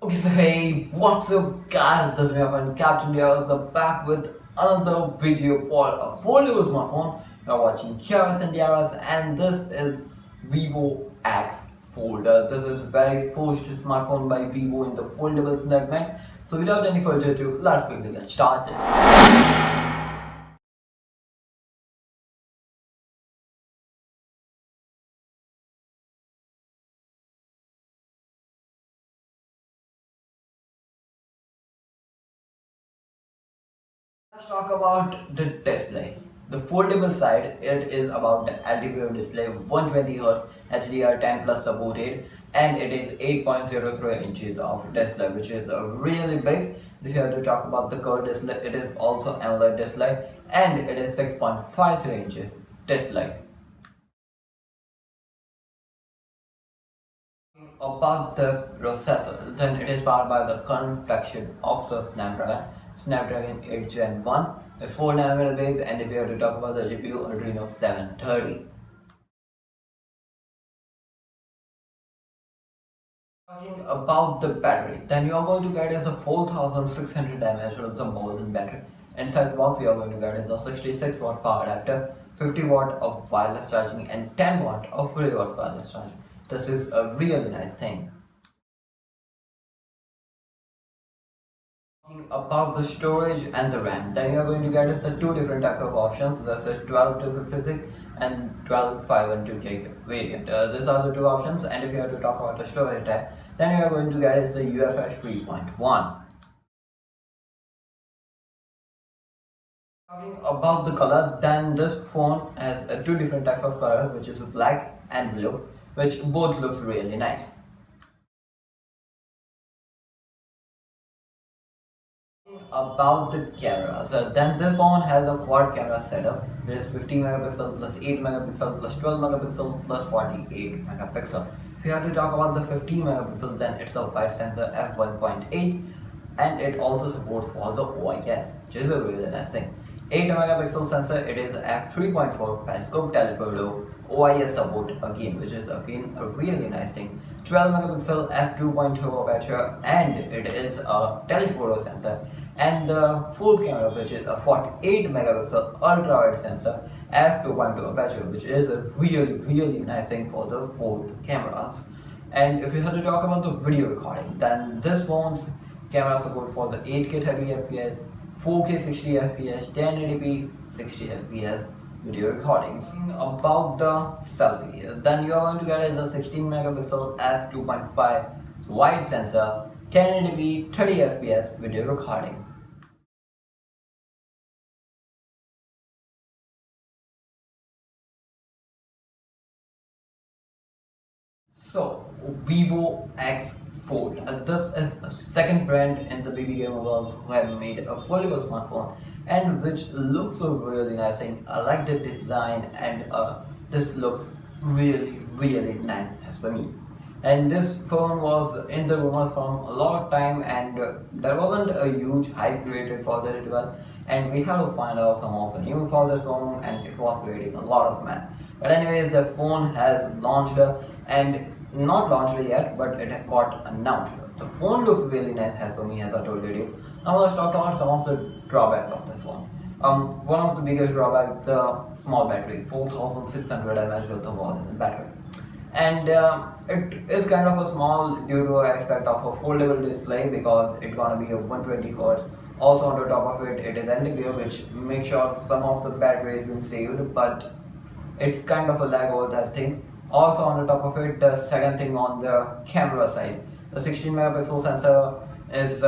Okay, so hey, what's up guys, this is me friend Captain here, so back with another video for a foldable smartphone. You're watching Kiaras and Diaras, and this is Vivo X Folder. This is very first smartphone by Vivo in the foldable segment. So without any further ado, let's quickly get started. Let's talk about the display. The foldable side, it is about the LTPO display, 120Hz HDR10 plus supported, and it is 8.03 inches of display, which is really big. If you have to talk about the curved display, it is also AMOLED display, and it is 6.53 inches display. About the processor, then it is powered by the current flagship of the Snapdragon 8 Gen 1. It's 4nm base, and if you have to talk about the GPU, Adreno 730. Talking about the battery, then you are going to get is a 4600 mAh with the modern battery. Inside the box, you are going to get is a 66 watt power adapter, 50 watt of wireless charging, and 10 watt of reverse wireless charging. This is a really nice thing. Talking about the storage and the RAM, then you are going to get is the two different type of options. This is 12 to 56 and 12 512 gig variant. These are the two options, and if you have to talk about the storage type, then you are going to get is the UFS 3.1. Talking about the colors, then this phone has two different type of colors, which is black and blue, which both looks really nice. About the camera, so then this phone has a quad camera setup, which is 50 megapixel plus 8 megapixel plus 12 megapixel plus 48 megapixel. If you have to talk about the 50 megapixel, then it's a wide sensor f1.8, and it also supports for the OIS, which is a really nice thing. 8 megapixel sensor, it is f3.4 periscope telephoto OIS support again, which is again a really nice thing. 12 megapixel f2.2 aperture, and it is a telephoto sensor. And the fourth camera, which is a 48 megapixel ultra wide sensor f2.2 aperture, which is a really nice thing for the fourth cameras. And if you have to talk about the video recording, then this phone's camera support for the 8K 30 fps, 4K 60 fps, 1080p 60 fps video recordings. About the selfie, then you are going to get the 16 megapixel f2.5 wide sensor, 1080p 30 fps video recording. So, Vivo X Fold. This is a second brand in the BB gamer world who have made a foldable smartphone, and which looks so really nice. I like the design, and this looks really nice as for me. And this phone was in the rumors from a lot of time, and there wasn't a huge hype created for this device, and we had to find out some of the news for this phone, and it was creating a lot of mess. But anyways, the phone has launched, and not launched yet, but it has got announced. The phone looks really nice as for me, as I told you. Now let's talk about some of the drawbacks of this one. One of the biggest drawbacks, the small battery, 4600 mAh with the volume battery, and it is kind of a small due to aspect of a foldable display, because it's gonna be a 120 Hz. Also on the top of it, it is NDPO, which makes sure some of the battery is being saved, but it's kind of a lag over that thing. Also on the top of it, the second thing on the camera side, the 16 megapixel sensor is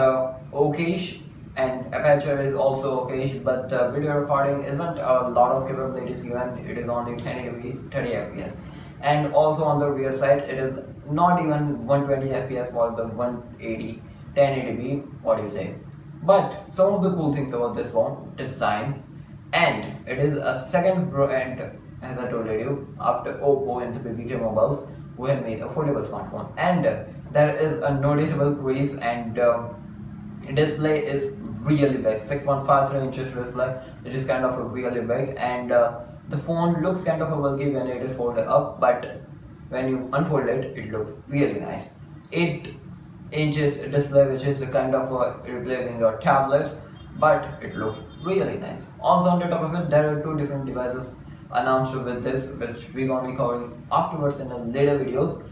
okayish, and aperture is also okayish, but video recording isn't a lot of capabilities given. It is only 1080p 30 fps, and also on the rear side, it is not even 120 fps for the 180 1080p, what do you say. But some of the cool things about this phone, design, and it is a second brand, as I told you, after Oppo and the BBK mobiles, who have made a foldable smartphone. And there is a noticeable crease, and display is really big, 6.53 inches display. It is kind of a really big, and the phone looks kind of a bulky when it is folded up, but when you unfold it, it looks really nice. It inches display, which is a kind of replacing your tablets, but it looks really nice. Also on the top of it, there are two different devices announced with this, which we're gonna be covering afterwards in the later videos.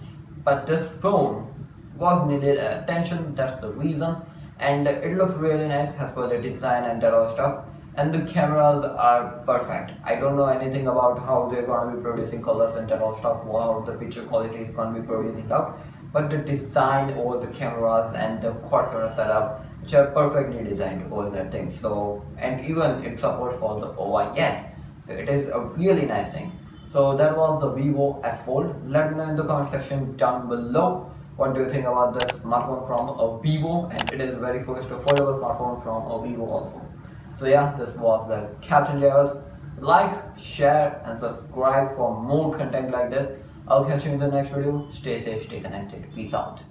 But this phone was needed attention, that's the reason, and it looks really nice as per the design and that all stuff. And the cameras are perfect. I don't know anything about how they're gonna be producing colors and that all stuff, how the picture quality is gonna be producing out, but the design over the cameras and the quad camera setup, which are perfectly designed, all that thing. So, and even it supports for the OIS. So it is a really nice thing. So that was the Vivo X Fold. Let me know in the comment section down below what do you think about this smartphone from a Vivo, and it is the very first affordable smartphone from a Vivo also. So yeah, this was the Captain Jaws. Like, share and subscribe for more content like this. I'll catch you in the next video. Stay safe, stay connected. Peace out.